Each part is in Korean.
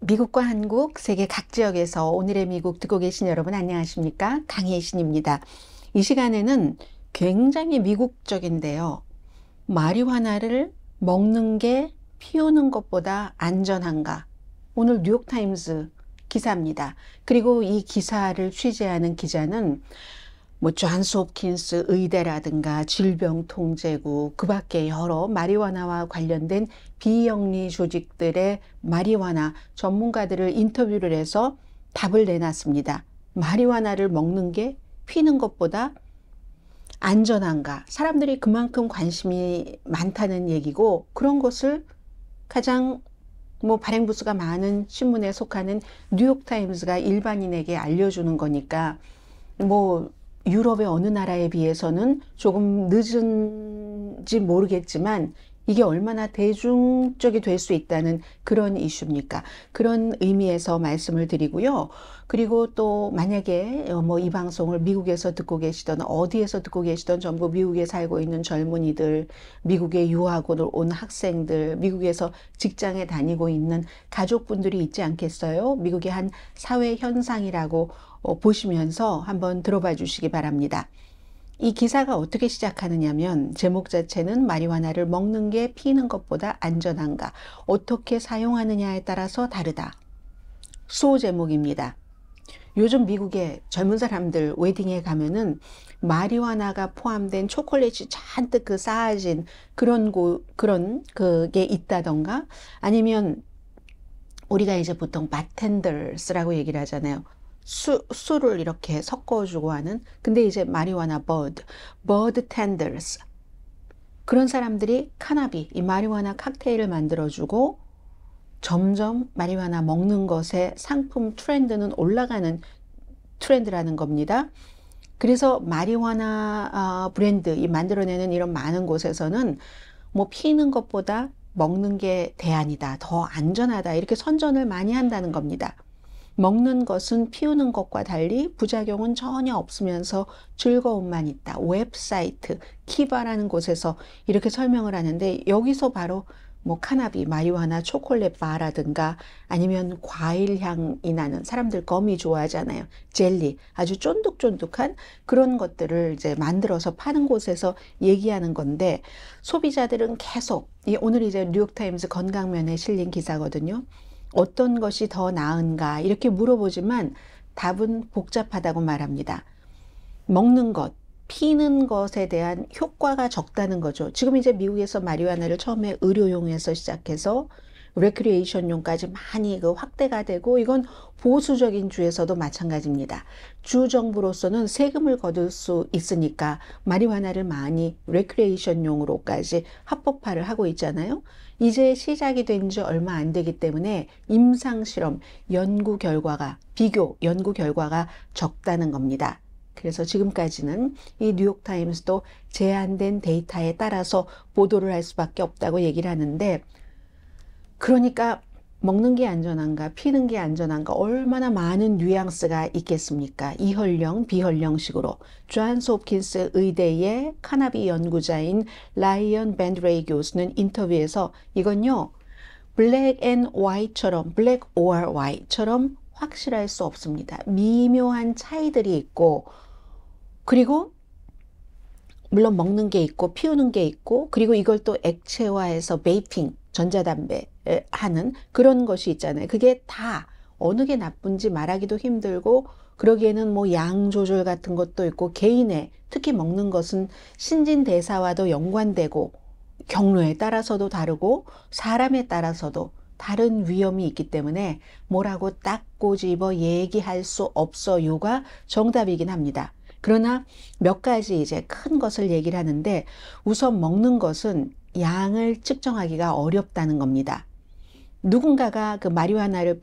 미국과 한국, 세계 각 지역에서 오늘의 미국 듣고 계신 여러분 안녕하십니까? 강혜신입니다. 이 시간에는 굉장히 미국적인데요. 마리화나를 먹는 게 피우는 것보다 안전한가? 오늘 뉴욕타임스 기사입니다. 그리고 이 기사를 취재하는 기자는 존스 홉킨스 의대라든가 질병통제국, 그 밖에 여러 마리화나와 관련된 비영리 조직들의 마리화나 전문가들을 인터뷰를 해서 답을 내놨습니다. 마리화나를 먹는 게 피는 것보다 안전한가? 사람들이 그만큼 관심이 많다는 얘기고, 그런 것을 가장 발행부수가 많은 신문에 속하는 뉴욕타임스가 일반인에게 알려주는 거니까 유럽의 어느 나라에 비해서는 조금 늦은지 모르겠지만 이게 얼마나 대중적이 될 수 있다는 그런 이슈입니까? 그런 의미에서 말씀을 드리고요. 그리고 또 만약에 이 방송을 미국에서 듣고 계시던 어디에서 듣고 계시던 전부 미국에 살고 있는 젊은이들, 미국에 유학을 온 학생들, 미국에서 직장에 다니고 있는 가족분들이 있지 않겠어요? 미국의 한 사회 현상이라고 보시면서 한번 들어봐 주시기 바랍니다. 이 기사가 어떻게 시작하느냐면 제목 자체는 마리화나를 먹는 게 피는 것보다 안전한가? 어떻게 사용하느냐에 따라서 다르다. 소 제목입니다. 요즘 미국의 젊은 사람들 웨딩에 가면은 마리화나가 포함된 초콜릿이 잔뜩 쌓아진 그런 그게 있다던가, 아니면 우리가 이제 보통 바텐더스라고 얘기를 하잖아요. 술을 이렇게 섞어주고 하는, 근데 이제 마리화나 버드 텐더스, 그런 사람들이 카나비, 이 마리화나 칵테일을 만들어주고 점점 마리화나 먹는 것의 상품 트렌드는 올라가는 트렌드라는 겁니다. 그래서 마리화나 브랜드, 이 만들어내는 이런 많은 곳에서는 피는 것보다 먹는 게 대안이다, 더 안전하다, 이렇게 선전을 많이 한다는 겁니다. 먹는 것은 피우는 것과 달리 부작용은 전혀 없으면서 즐거움만 있다. 웹사이트 키바라는 곳에서 이렇게 설명을 하는데, 여기서 바로 카나비, 마리화나 초콜릿 바라든가, 아니면 과일 향이 나는, 사람들 거미 좋아하잖아요. 젤리, 아주 쫀득쫀득한 그런 것들을 이제 만들어서 파는 곳에서 얘기하는 건데, 소비자들은 계속, 오늘 이제 뉴욕타임스 건강면에 실린 기사거든요. 어떤 것이 더 나은가 이렇게 물어보지만 답은 복잡하다고 말합니다. 먹는 것, 피는 것에 대한 효과가 적다는 거죠. 지금 이제 미국에서 마리화나를 처음에 의료용에서 시작해서 레크리에이션용까지 많이 확대가 되고, 이건 보수적인 주에서도 마찬가지입니다. 주 정부로서는 세금을 거둘 수 있으니까 마리화나를 많이 레크리에이션용으로까지 합법화를 하고 있잖아요. 이제 시작이 된 지 얼마 안 되기 때문에 임상실험, 비교 연구 결과가 적다는 겁니다. 그래서 지금까지는 이 뉴욕타임스도 제한된 데이터에 따라서 보도를 할 수밖에 없다고 얘기를 하는데, 그러니까 먹는 게 안전한가, 피는 게 안전한가, 얼마나 많은 뉘앙스가 있겠습니까? 이혈령, 비혈령식으로. 존스 홉킨스 의대의 카나비 연구자인 라이언 밴드레이 교수는 인터뷰에서 이건요, 블랙 앤 화이트처럼, 블랙 or white처럼 확실할 수 없습니다. 미묘한 차이들이 있고, 그리고 물론 먹는 게 있고 피우는 게 있고, 그리고 이걸 또 액체화해서 베이핑, 전자담배 하는 그런 것이 있잖아요. 그게 다 어느 게 나쁜지 말하기도 힘들고, 그러기에는 양 조절 같은 것도 있고, 개인의, 특히 먹는 것은 신진대사와도 연관되고, 경로에 따라서도 다르고, 사람에 따라서도 다른 위험이 있기 때문에 뭐라고 딱 꼬집어 얘기할 수 없어요가 정답이긴 합니다. 그러나 몇 가지 이제 큰 것을 얘기를 하는데, 우선 먹는 것은 양을 측정하기가 어렵다는 겁니다. 누군가가 그 마리화나를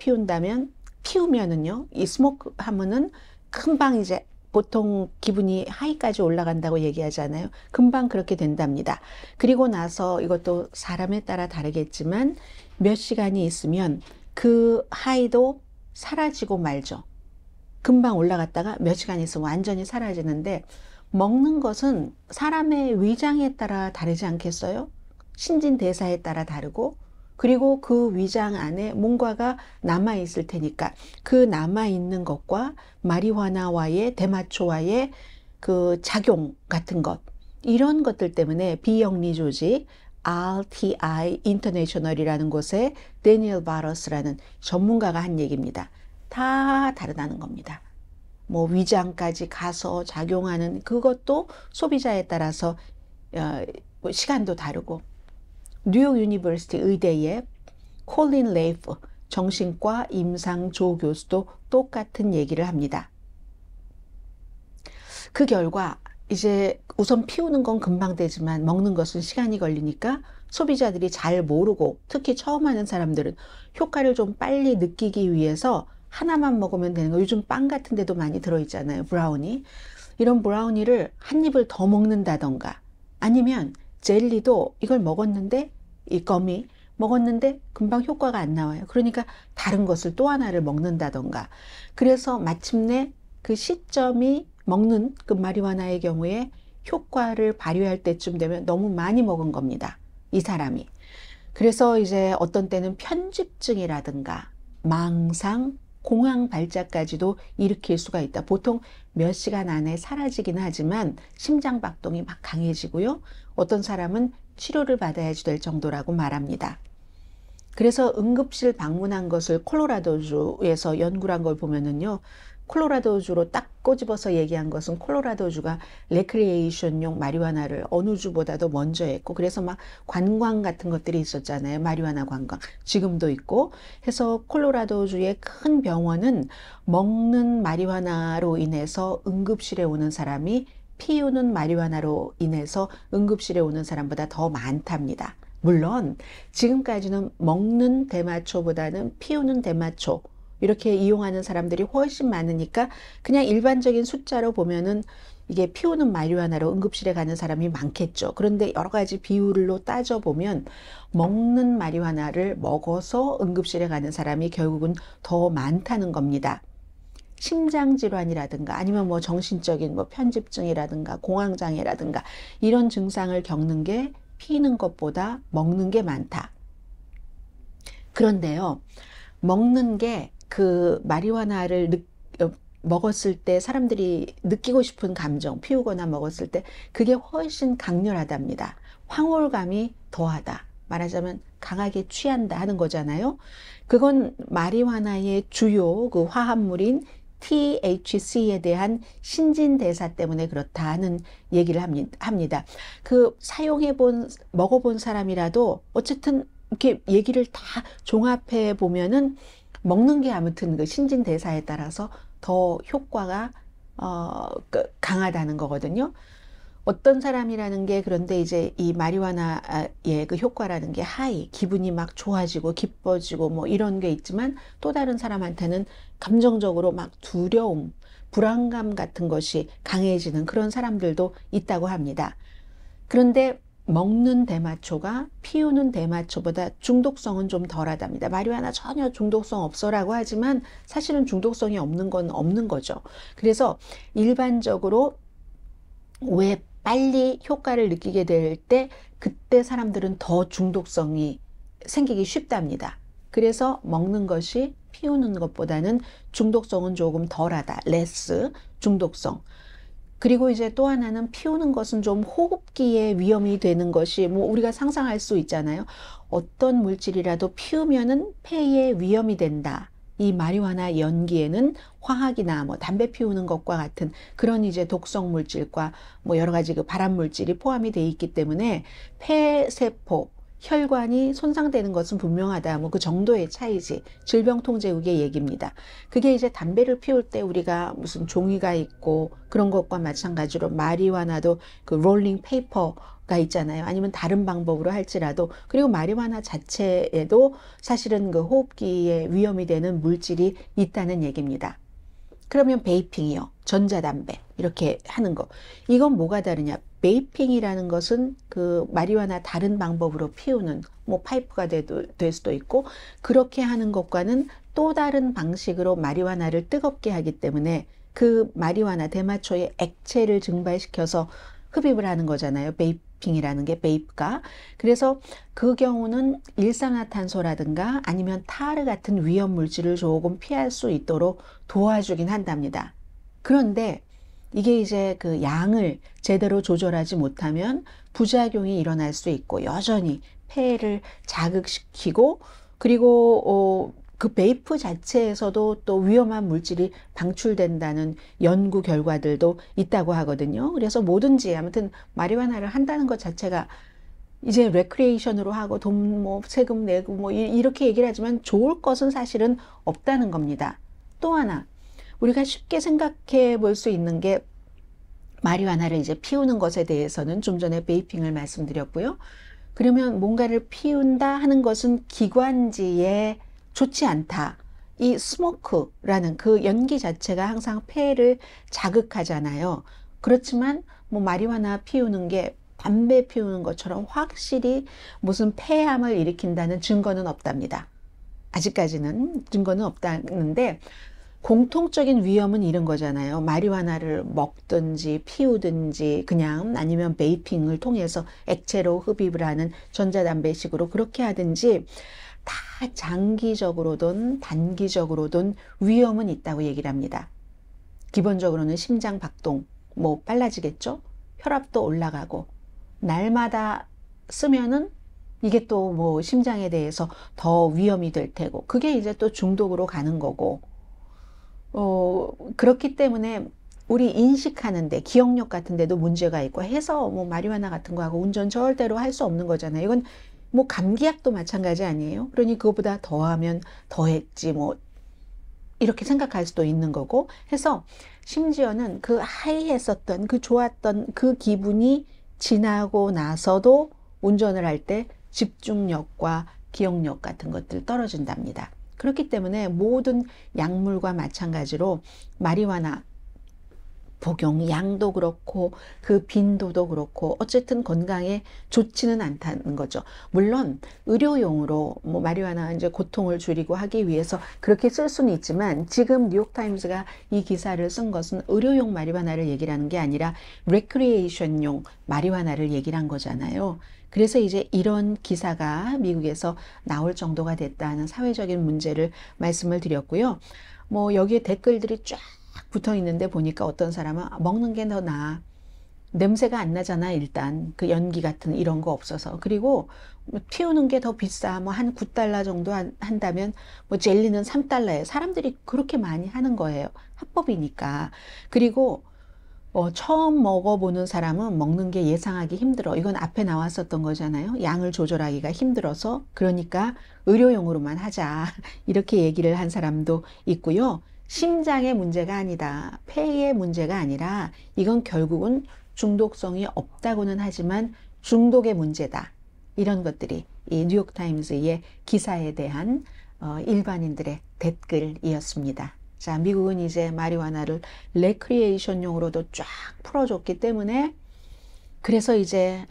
피우면은요, 이 스모크 하면은 금방 이제 보통 기분이 하이까지 올라간다고 얘기하잖아요. 금방 그렇게 된답니다. 그리고 나서 이것도 사람에 따라 다르겠지만 몇 시간이 있으면 그 하이도 사라지고 말죠. 금방 올라갔다가 몇 시간 있으면 완전히 사라지는데, 먹는 것은 사람의 위장에 따라 다르지 않겠어요? 신진대사에 따라 다르고, 그리고 그 위장 안에 뭔가가 남아있을 테니까 그 남아있는 것과 마리화나와의 대마초와의 그 작용 같은 것, 이런 것들 때문에 비영리 조직 RTI 인터내셔널이라는 곳에 데니엘 바러스라는 전문가가 한 얘기입니다. 다 다르다는 겁니다. 뭐 위장까지 가서 작용하는 그것도 소비자에 따라서 시간도 다르고, 뉴욕 유니버시티 의대의 콜린 레이프 정신과 임상조 교수도 똑같은 얘기를 합니다. 그 결과 이제 우선 피우는 건 금방 되지만 먹는 것은 시간이 걸리니까 소비자들이 잘 모르고, 특히 처음 하는 사람들은 효과를 좀 빨리 느끼기 위해서 하나만 먹으면 되는 거, 요즘 빵 같은 데도 많이 들어있잖아요. 브라우니. 이런 브라우니를 한 입을 더 먹는다던가, 아니면 젤리도 이걸 먹었는데, 이 거미 먹었는데 금방 효과가 안 나와요. 그러니까 다른 것을 또 하나를 먹는다던가. 그래서 마침내 그 시점이 먹는 그 마리화나의 경우에 효과를 발휘할 때쯤 되면 너무 많이 먹은 겁니다, 이 사람이. 그래서 이제 어떤 때는 편집증이라든가 망상, 공황 발작까지도 일으킬 수가 있다. 보통 몇 시간 안에 사라지긴 하지만 심장 박동이 막 강해지고요. 어떤 사람은 치료를 받아야지 될 정도라고 말합니다. 그래서 응급실 방문한 것을 콜로라도주에서 연구를 한 걸 보면은요, 콜로라도주로 딱 꼬집어서 얘기한 것은 콜로라도주가 레크리에이션용 마리화나를 어느 주보다도 먼저 했고, 그래서 막 관광 같은 것들이 있었잖아요. 마리화나 관광. 지금도 있고 해서 콜로라도주의 큰 병원은 먹는 마리화나로 인해서 응급실에 오는 사람이 피우는 마리화나로 인해서 응급실에 오는 사람보다 더 많답니다. 물론 지금까지는 먹는 대마초보다는 피우는 대마초 이렇게 이용하는 사람들이 훨씬 많으니까 그냥 일반적인 숫자로 보면은 이게 피우는 마리화나로 응급실에 가는 사람이 많겠죠. 그런데 여러 가지 비율로 따져보면 먹는 마리화나를 먹어서 응급실에 가는 사람이 결국은 더 많다는 겁니다. 심장질환이라든가 아니면 뭐 정신적인 뭐 편집증이라든가 공황장애라든가 이런 증상을 겪는 게 피는 것보다 먹는 게 많다. 그런데요, 먹는 게 그 마리화나를 먹었을 때 사람들이 느끼고 싶은 감정, 피우거나 먹었을 때 그게 훨씬 강렬하답니다. 황홀감이 더하다. 말하자면 강하게 취한다 하는 거잖아요. 그건 마리화나의 주요 그 화합물인 THC에 대한 신진대사 때문에 그렇다는 얘기를 합니다. 그 먹어본 사람이라도 어쨌든 이렇게 얘기를 다 종합해 보면은 먹는 게 아무튼 그 신진대사에 따라서 더 효과가 강하다는 거거든요. 어떤 사람이라는 게, 그런데 이제 이 마리화나의 그 효과라는 게 기분이 막 좋아지고 기뻐지고 뭐 이런 게 있지만, 또 다른 사람한테는 감정적으로 막 두려움, 불안감 같은 것이 강해지는 그런 사람들도 있다고 합니다. 그런데 먹는 대마초가 피우는 대마초보다 중독성은 좀 덜하답니다. 마리화나 전혀 중독성 없어라고 하지만 사실은 중독성이 없는 건 없는 거죠. 그래서 일반적으로 왜 빨리 효과를 느끼게 될 때 그때 사람들은 더 중독성이 생기기 쉽답니다. 그래서 먹는 것이 피우는 것보다는 중독성은 조금 덜하다. 레스 중독성. 그리고 이제 또 하나는 피우는 것은 좀 호흡기에 위험이 되는 것이 뭐 우리가 상상할 수 있잖아요. 어떤 물질이라도 피우면은 폐에 위험이 된다. 이 마리화나 연기에는 화학이나 뭐 담배 피우는 것과 같은 그런 이제 독성 물질과 뭐 여러 가지 그 발암 물질이 포함이 돼 있기 때문에 폐세포, 혈관이 손상되는 것은 분명하다. 뭐 그 정도의 차이지. 질병통제국의 얘기입니다. 그게 이제 담배를 피울 때 우리가 무슨 종이가 있고 그런 것과 마찬가지로 마리화나도 그 롤링 페이퍼가 있잖아요. 아니면 다른 방법으로 할지라도, 그리고 마리화나 자체에도 사실은 그 호흡기에 위험이 되는 물질이 있다는 얘기입니다. 그러면 베이핑이요. 전자담배. 이렇게 하는 거. 이건 뭐가 다르냐? 베이핑이라는 것은 그 마리화나 다른 방법으로 피우는 뭐 파이프가 될 수도 있고, 그렇게 하는 것과는 또 다른 방식으로 마리화나를 뜨겁게 하기 때문에 그 마리화나 대마초의 액체를 증발시켜서 흡입을 하는 거잖아요. 베이핑이라는 게 베이프가. 그래서 그 경우는 일산화탄소라든가 아니면 타르 같은 위험 물질을 조금 피할 수 있도록 도와주긴 한답니다. 그런데 이게 이제 그 양을 제대로 조절하지 못하면 부작용이 일어날 수 있고 여전히 폐를 자극시키고, 그리고 그 베이프 자체에서도 또 위험한 물질이 방출된다는 연구 결과들도 있다고 하거든요. 그래서 뭐든지 아무튼 마리화나를 한다는 것 자체가 이제 레크리에이션으로 하고 돈 뭐 세금 내고 뭐 이렇게 얘기를 하지만 좋을 것은 사실은 없다는 겁니다. 또 하나 우리가 쉽게 생각해 볼 수 있는 게, 마리화나를 이제 피우는 것에 대해서는 좀 전에 베이핑을 말씀드렸고요. 그러면 뭔가를 피운다 하는 것은 기관지에 좋지 않다. 이 스모크라는 그 연기 자체가 항상 폐를 자극하잖아요. 그렇지만 뭐 마리화나 피우는 게 담배 피우는 것처럼 확실히 무슨 폐암을 일으킨다는 증거는 없답니다. 아직까지는 증거는 없다는데, 공통적인 위험은 이런 거잖아요. 마리화나를 먹든지 피우든지 그냥 아니면 베이핑을 통해서 액체로 흡입을 하는 전자담배식으로 그렇게 하든지 다 장기적으로든 단기적으로든 위험은 있다고 얘기를 합니다. 기본적으로는 심장 박동 뭐 빨라지겠죠. 혈압도 올라가고, 날마다 쓰면은 이게 또 뭐 심장에 대해서 더 위험이 될 테고, 그게 이제 또 중독으로 가는 거고, 그렇기 때문에 우리 인식하는데 기억력 같은 데도 문제가 있고 해서 뭐 마리화나 같은 거 하고 운전 절대로 할 수 없는 거잖아요. 이건 뭐 감기약도 마찬가지 아니에요. 그러니 그거보다 더하면 더했지 뭐 이렇게 생각할 수도 있는 거고 해서, 심지어는 그 하이했었던 그 좋았던 그 기분이 지나고 나서도 운전을 할 때 집중력과 기억력 같은 것들 떨어진답니다. 그렇기 때문에 모든 약물과 마찬가지로 마리화나 복용 양도 그렇고 그 빈도도 그렇고 어쨌든 건강에 좋지는 않다는 거죠. 물론 의료용으로 뭐 마리화나 이제 고통을 줄이고 하기 위해서 그렇게 쓸 수는 있지만, 지금 뉴욕타임스가 이 기사를 쓴 것은 의료용 마리화나를 얘기를 하는 게 아니라 레크리에이션용 마리화나를 얘기를 한 거잖아요. 그래서 이제 이런 기사가 미국에서 나올 정도가 됐다는 사회적인 문제를 말씀을 드렸고요. 뭐 여기에 댓글들이 쫙 붙어 있는데 보니까 어떤 사람은 먹는 게 더 나아. 냄새가 안 나잖아. 일단 그 연기 같은 이런 거 없어서. 그리고 피우는 게 더 비싸. 뭐 한 9달러 정도 한다면 뭐 젤리는 3달러에 사람들이 그렇게 많이 하는 거예요. 합법이니까. 그리고 처음 먹어보는 사람은 먹는 게 예상하기 힘들어. 이건 앞에 나왔었던 거잖아요. 양을 조절하기가 힘들어서, 그러니까 의료용으로만 하자. 이렇게 얘기를 한 사람도 있고요. 심장의 문제가 아니다. 폐의 문제가 아니라 이건 결국은 중독성이 없다고는 하지만 중독의 문제다. 이런 것들이 이 뉴욕타임스의 기사에 대한 일반인들의 댓글이었습니다. 자, 미국은 이제 마리화나를 레크리에이션용으로도 쫙 풀어줬기 때문에, 그래서 이제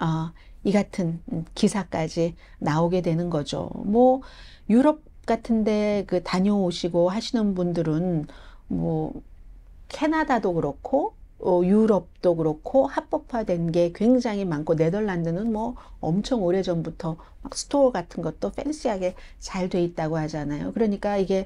이 같은 기사까지 나오게 되는 거죠. 뭐 유럽 같은데 그 다녀오시고 하시는 분들은 뭐 캐나다도 그렇고 유럽도 그렇고 합법화된 게 굉장히 많고, 네덜란드는 뭐 엄청 오래전부터 막 스토어 같은 것도 팬시하게 잘 돼 있다고 하잖아요. 그러니까 이게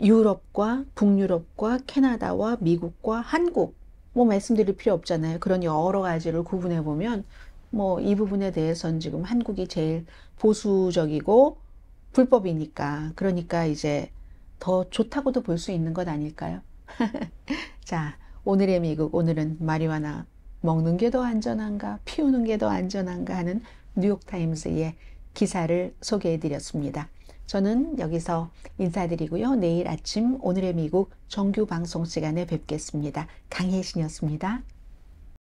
유럽과 북유럽과 캐나다와 미국과 한국 뭐 말씀드릴 필요 없잖아요. 그런 여러 가지를 구분해 보면 뭐 이 부분에 대해서는 지금 한국이 제일 보수적이고 불법이니까, 그러니까 이제 더 좋다고도 볼 수 있는 것 아닐까요? 자, 오늘의 미국, 오늘은 마리화나 먹는 게 더 안전한가 피우는 게 더 안전한가 하는 뉴욕타임스의 기사를 소개해 드렸습니다. 저는 여기서 인사드리고요. 내일 아침 오늘의 미국 정규 방송 시간에 뵙겠습니다. 강혜신이었습니다.